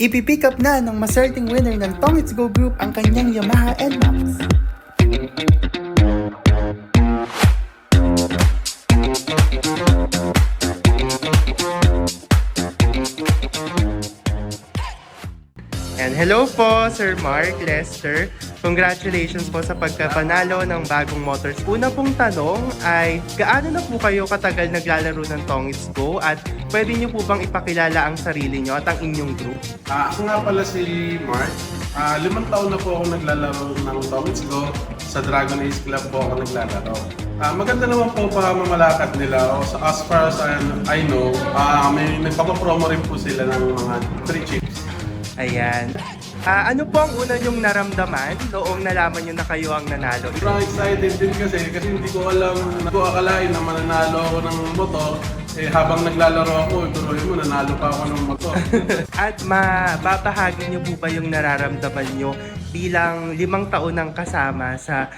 Ipipick up na ng maswerteng winner ng Tongits Go Group ang kanyang Yamaha NMAX. And hello po, Sir Mark Lester. Congratulations po sa pagkapanalo ng bagong motors. Una pong tanong ay, gaano na po kayo katagal naglalaro ng Tongits Go? At pwede niyo po bang ipakilala ang sarili niyo at ang inyong group? Ako nga pala si Mark. 5 taon na po ako naglalaro ng Tongits Go. Sa Dragon Ace Club po ako naglalaro. Maganda naman po pa mamalakad nila. As far as I know, may nagpapapromo rin po sila ng mga 3 chips. Ayan. Ano po ang una niyong naramdaman noong nalaman niyo na kayo ang nanalo? Sobrang excited din kasi hindi ko akalain na mananalo ako ng motor. Habang naglalaro ako, tuloy mo, nanalo pa ako ng motor. At mababahagi niyo po ba yung nararamdaman niyo bilang 5 taon ng kasama sa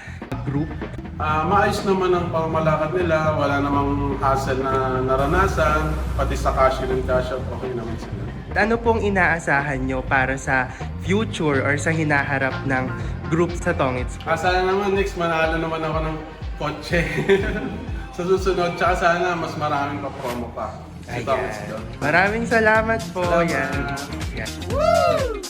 group? Maayos naman ang pamamalakad nila, wala namang hassle na naranasan, pati sa cash in and cash out, okay naman sila. Ano pong inaasahan nyo para sa future or sa hinaharap ng group sa Tongits? Sana naman next manalo naman ako ng kotse sa susunod, tsaka sana mas maraming pa-promo pa. Ayan. Maraming salamat po. Salamat. Yan. Yan. Woo!